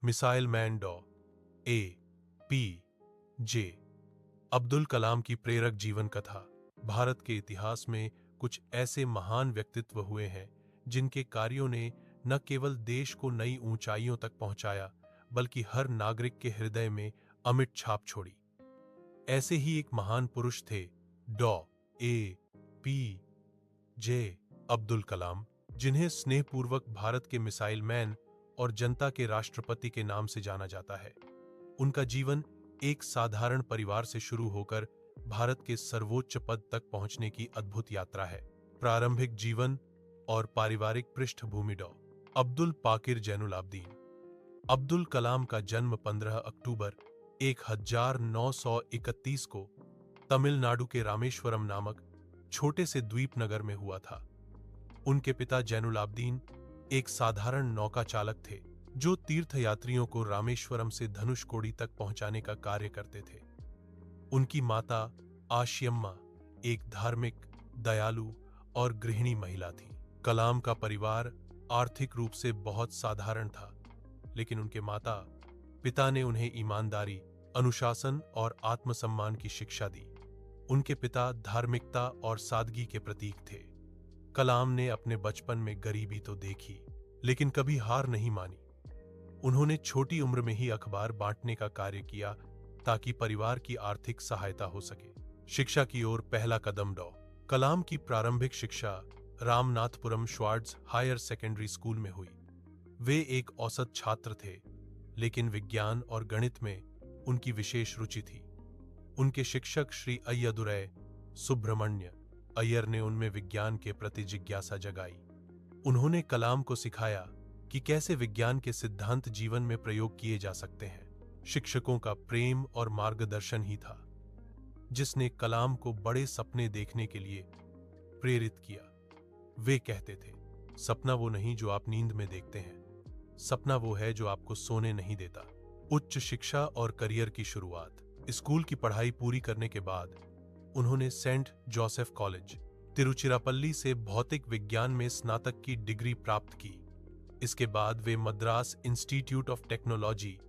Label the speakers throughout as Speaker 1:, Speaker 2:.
Speaker 1: Missile man डॉ. ए. P. जे. अब्दुल कलाम की प्रेरक जीवन कथा। भारत के इतिहास में कुछ ऐसे महान व्यक्तित्व हुए हैं जिनके कार्यों ने न केवल देश को नई ऊंचाइयों तक पहुंचाया, बल्कि हर नागरिक के हृदय में अमिट छाप छोड़ी। ऐसे ही एक महान पुरुष थे डॉ. ए. पी. जे. अब्दुल कलाम, जिन्हें स्नेहपूर्वक भारत के मिसाइल मैन और जनता के राष्ट्रपति के नाम से जाना जाता है। उनका जीवन एक साधारण परिवार से शुरू होकर भारत के सर्वोच्च पद तक पहुंचने की अद्भुत यात्रा है। प्रारंभिक जीवन और पारिवारिक पृष्ठभूमि। डॉ. अब्दुल पाकिर जैनुल आबदीन। अब्दुल कलाम का जन्म 15 अक्टूबर 1931 को तमिलनाडु के रामेश्वरम नामक छोटे से द्वीप नगर में हुआ था। उनके पिता जैनुल आबदीन एक साधारण नौका चालक थे जो तीर्थयात्रियों को रामेश्वरम से धनुषकोडी तक पहुंचाने का कार्य करते थे। उनकी माता आशियम्मा एक धार्मिक, दयालु और गृहिणी महिला थी। कलाम का परिवार आर्थिक रूप से बहुत साधारण था, लेकिन उनके माता पिता ने उन्हें ईमानदारी, अनुशासन और आत्मसम्मान की शिक्षा दी। उनके पिता धार्मिकता और सादगी के प्रतीक थे। कलाम ने अपने बचपन में गरीबी तो देखी, लेकिन कभी हार नहीं मानी। उन्होंने छोटी उम्र में ही अखबार बांटने का कार्य किया ताकि परिवार की आर्थिक सहायता हो सके। शिक्षा की ओर पहला कदम। डॉ. कलाम की प्रारंभिक शिक्षा Ramanathapuram Schwartz higher secondary school में हुई। वे एक औसत छात्र थे, लेकिन विज्ञान और गणित में उनकी विशेष रुचि थी। उनके शिक्षक श्री अय्यदुरै सुब्रमण्य अय्यर ने उनमें विज्ञान के प्रति जिज्ञासा जगाई। उन्होंने कलाम को सिखाया कि कैसे विज्ञान के सिद्धांत जीवन में प्रयोग किए जा सकते हैं। शिक्षकों का प्रेम और मार्गदर्शन ही था जिसने कलाम को बड़े सपने देखने के लिए प्रेरित किया। वे कहते थे, सपना वो नहीं जो आप नींद में देखते हैं, सपना वो है जो आपको सोने नहीं देता। उच्च शिक्षा और करियर की शुरुआत। स्कूल की पढ़ाई पूरी करने के बाद उन्होंने सेंट जोसेफ कॉलेज, तिरुचिरापल्ली से भौतिक विज्ञान में स्नातक की डिग्री प्राप्त की। इसके बाद वे मद्रास इंस्टीट्यूट ऑफ टेक्नोलॉजी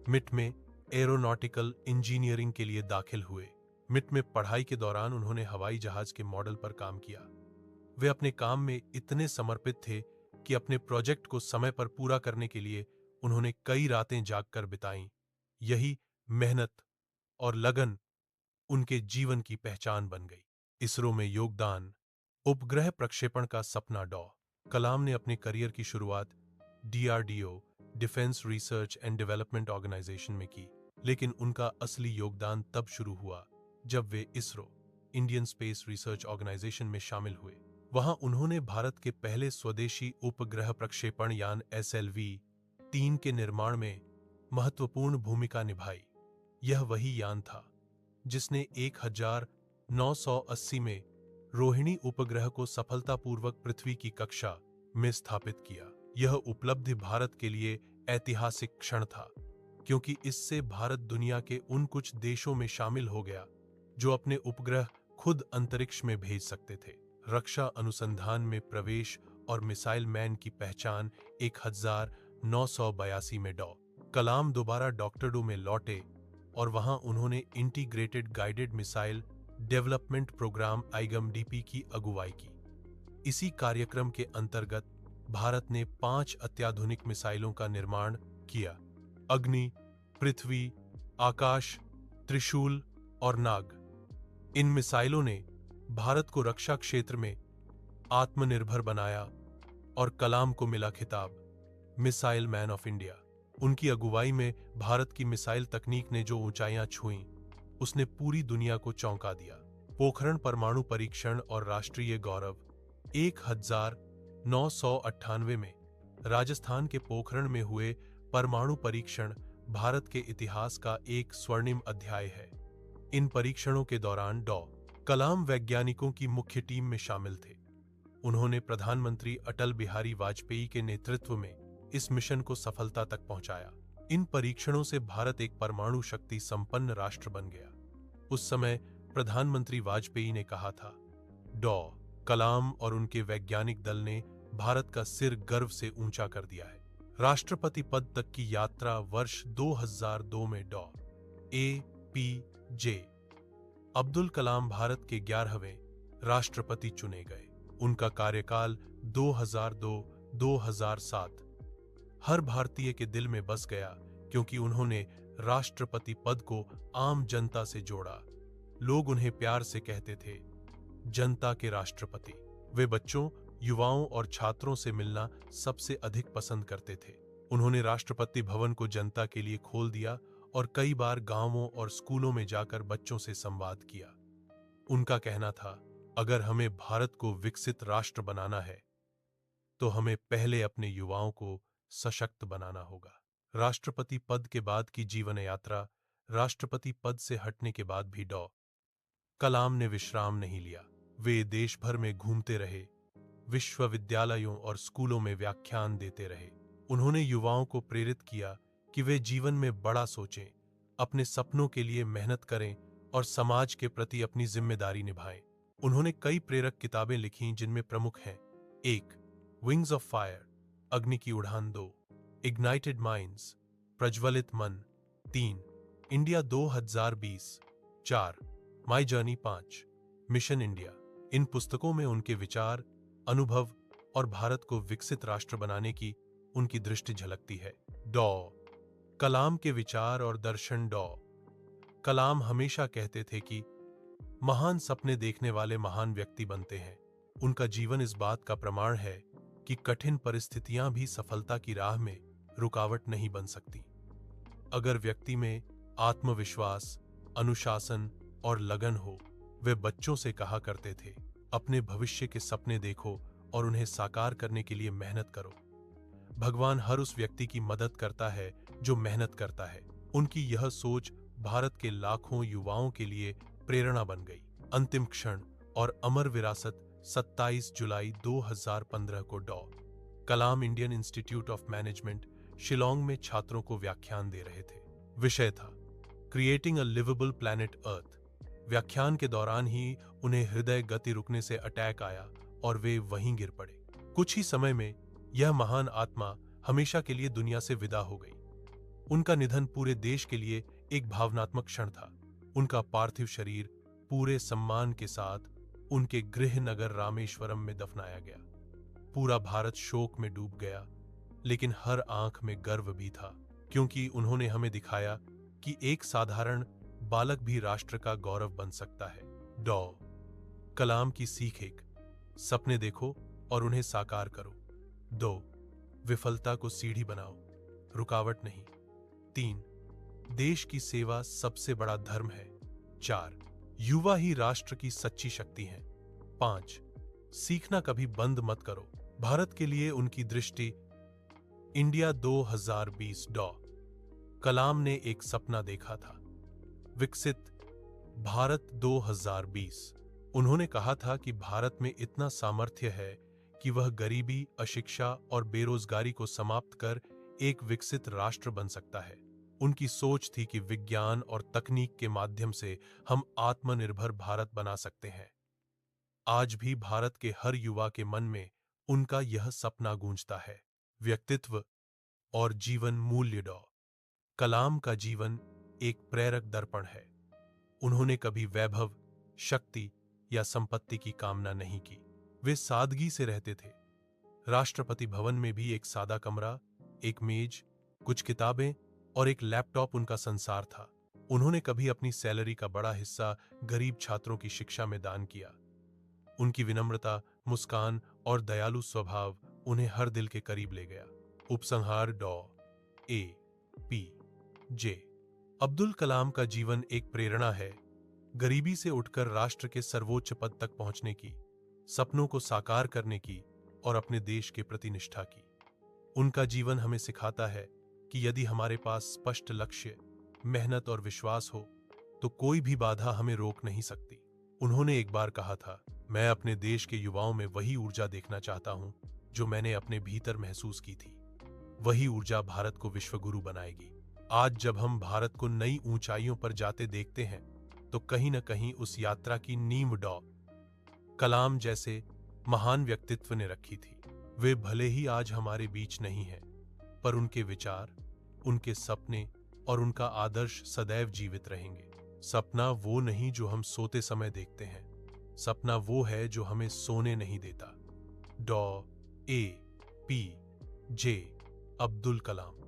Speaker 1: मिट में एरोनॉटिकल इंजीनियरिंग के लिए दाखिल हुए। मिट में पढ़ाई के दौरान उन्होंने हवाई जहाज के मॉडल पर काम किया। वे अपने काम में इतने समर्पित थे कि अपने प्रोजेक्ट को समय पर पूरा करने के लिए उन्होंने कई रातें जागकर बिताईं। यही मेहनत और लगन उनके जीवन की पहचान बन गई। इसरो में योगदान। उपग्रह प्रक्षेपण का सपना। डॉ. कलाम ने अपने करियर की शुरुआत DRDO, defence research and development organisation में की, लेकिन उनका असली योगदान तब शुरू हुआ जब वे ISRO, Indian space research organisation में शामिल हुए। वहां उन्होंने भारत के पहले स्वदेशी उपग्रह प्रक्षेपण यान SLV-3 के निर्माण में महत्वपूर्ण भूमिका निभाई। यह वही यान था जिसने 1980 में रोहिणी उपग्रह को सफलतापूर्वक पृथ्वी की कक्षा में स्थापित किया। यह उपलब्धि भारत के लिए ऐतिहासिक क्षण था, क्योंकि इससे भारत दुनिया के उन कुछ देशों में शामिल हो गया जो अपने उपग्रह खुद अंतरिक्ष में भेज सकते थे। रक्षा अनुसंधान में प्रवेश और मिसाइल मैन की पहचान। 1982 में डॉ. कलाम दोबारा डॉक्टरडू में लौटे और वहां उन्होंने integrated guided missile development programme IGM-DP की अगुवाई की। इसी कार्यक्रम के अंतर्गत भारत ने 5 अत्याधुनिक मिसाइलों का निर्माण किया: अग्नि, पृथ्वी, आकाश, त्रिशूल और नाग। इन मिसाइलों ने भारत को रक्षा क्षेत्र में आत्मनिर्भर बनाया और कलाम को मिला खिताब मिसाइल मैन ऑफ इंडिया। उनकी अगुवाई में भारत की मिसाइल तकनीक ने जो ऊंचाइयां छुईं, उसने पूरी दुनिया को चौंका दिया। पोखरण परमाणु परीक्षण और राष्ट्रीय गौरव। 1998 में राजस्थान के पोखरण में हुए परमाणु परीक्षण भारत के इतिहास का एक स्वर्णिम अध्याय है। इन परीक्षणों के दौरान डॉ. कलाम वैज्ञानिकों की मुख्य टीम में शामिल थे। उन्होंने प्रधानमंत्री अटल बिहारी वाजपेयी के नेतृत्व में इस मिशन को सफलता तक पहुंचाया। इन परीक्षणों से भारत एक परमाणु शक्ति संपन्न राष्ट्र बन गया। उस समय प्रधानमंत्री वाजपेयी ने कहा था, डॉ. कलाम और उनके वैज्ञानिक दल ने भारत का सिर गर्व से ऊंचा कर दिया है। राष्ट्रपति पद तक की यात्रा वर्ष 2002 में डॉ. ए.पी.जे. अब्दुल कलाम भारत के 11वें राष्ट्रपति चुने गए। उनका कार्यकाल 2002-2007 हर भारतीय के दिल में बस गया, क्योंकि उन्होंने राष्ट्रपति पद को आम जनता से जोड़ा। लोग उन्हें प्यार से कहते थे, जनता के राष्ट्रपति। वे बच्चों, युवाओं और छात्रों से मिलना सबसे अधिक पसंद करते थे। उन्होंने राष्ट्रपति भवन को जनता के लिए खोल दिया और कई बार गांवों और स्कूलों में जाकर बच्चों से संवाद किया। उनका कहना था, अगर हमें भारत को विकसित राष्ट्र बनाना है, तो हमें पहले अपने युवाओं को सशक्त बनाना होगा। राष्ट्रपति पद के बाद की जीवन यात्रा। राष्ट्रपति पद से हटने के बाद भी डॉ. कलाम ने विश्राम नहीं लिया। वे देश भर में घूमते रहे, विश्वविद्यालयों और स्कूलों में व्याख्यान देते रहे। उन्होंने युवाओं को प्रेरित किया कि वे जीवन में बड़ा सोचें, अपने सपनों के लिए मेहनत करें और समाज के प्रति अपनी जिम्मेदारी निभाएं। उन्होंने कई प्रेरक किताबें लिखीं, जिनमें प्रमुख हैं 1. विंग्स ऑफ फायर, अग्नि की उड़ान। 2. इग्नाइटेड माइंड्स, प्रज्वलित मन। 3. India 2020। 4. My journey. 5. Mission India. इन पुस्तकों में उनके विचार, अनुभव और भारत को विकसित राष्ट्र बनाने की उनकी दृष्टि झलकती है। डॉ. कलाम के विचार और दर्शन। डॉ. कलाम हमेशा कहते थे कि महान सपने देखने वाले महान व्यक्ति बनते हैं। उनका जीवन इस बात का प्रमाण है कि कठिन परिस्थितियां भी सफलता की राह में रुकावट नहीं बन सकती। अगर व्यक्ति में आत्मविश्वास, अनुशासन और लगन हो। वे बच्चों से कहा करते थे, अपने भविष्य के सपने देखो और उन्हें साकार करने के लिए मेहनत करो। भगवान हर उस व्यक्ति की मदद करता है जो मेहनत करता है। उनकी यह सोच भारत के लाखों युवाओं के लिए प्रेरणा बन गई। अंतिम क्षण और अमर विरासत। 27 जुलाई 2015 को डॉ. Kalam Indian institute of management, Shillong में छात्रों को व्याख्यान दे रहे थे। विषय था creating a liveable planet Earth. व्याख्यान के दौरान ही उन्हें हृदय गति रुकने से अटैक आया और वे वहीं गिर पड़े। कुछ ही समय में यह महान आत्मा हमेशा के लिए दुनिया से विदा हो गई। उनका निधन पूरे देश के लिए एक भावनात्मक क्षण था। उनका पार्थिव शरीर पूरे सम्मान के साथ उनके गृह नगर रामेश्वरम में दफनाया गया। पूरा भारत शोक में डूब गया, लेकिन हर आंख में गर्व भी था, क्योंकि उन्होंने हमें दिखाया कि एक साधारण बालक भी राष्ट्र का गौरव बन सकता है। डॉ. कलाम की सीख 1. सपने देखो और उन्हें साकार करो। 2. विफलता को सीढ़ी बनाओ, रुकावट नहीं। 3. देश की सेवा सबसे बड़ा धर्म है। 4. युवा ही राष्ट्र की सच्ची शक्ति हैं। 5. सीखना कभी बंद मत करो। भारत के लिए उनकी दृष्टि। इंडिया 2020। डॉ. कलाम ने एक सपना देखा था, विकसित भारत 2020। उन्होंने कहा था कि भारत में इतना सामर्थ्य है कि वह गरीबी, अशिक्षा और बेरोजगारी को समाप्त कर एक विकसित राष्ट्र बन सकता है। उनकी सोच थी कि विज्ञान और तकनीक के माध्यम से हम आत्मनिर्भर भारत बना सकते हैं। आज भी भारत के हर युवा के मन में उनका यह सपना गूंजता है। व्यक्तित्व और जीवन मूल्य। डॉ. कलाम का जीवन एक प्रेरक दर्पण है। उन्होंने कभी वैभव, शक्ति या संपत्ति की कामना नहीं की। वे सादगी से रहते थे। राष्ट्रपति भवन में भी एक सादा कमरा, एक मेज, कुछ किताबें और एक लैपटॉप उनका संसार था। उन्होंने कभी अपनी सैलरी का बड़ा हिस्सा गरीब छात्रों की शिक्षा में दान किया। उनकी विनम्रता, मुस्कान और दयालु स्वभाव उन्हें हर दिल के करीब ले गया। उपसंहार। डॉ. ए.पी.जे. अब्दुल कलाम का जीवन एक प्रेरणा है, गरीबी से उठकर राष्ट्र के सर्वोच्च पद तक पहुंचने की, सपनों को साकार करने की और अपने देश के प्रति निष्ठा की। उनका जीवन हमें सिखाता है कि यदि हमारे पास स्पष्ट लक्ष्य, मेहनत और विश्वास हो, तो कोई भी बाधा हमें रोक नहीं सकती। उन्होंने एक बार कहा था, मैं अपने देश के युवाओं में वही ऊर्जा देखना चाहता हूं जो मैंने अपने भीतर महसूस की थी। वही ऊर्जा भारत को विश्वगुरु बनाएगी। आज जब हम भारत को नई ऊंचाइयों पर जाते देखते हैं, तो कहीं न कहीं उस यात्रा की नींव डॉ. कलाम जैसे महान व्यक्तित्व ने रखी थी। वे भले ही आज हमारे बीच नहीं हैं, पर उनके विचार, उनके सपने और उनका आदर्श सदैव जीवित रहेंगे। सपना वो नहीं जो हम सोते समय देखते हैं, सपना वो है जो हमें सोने नहीं देता। डॉ. ए. पी. जे. अब्दुल कलाम।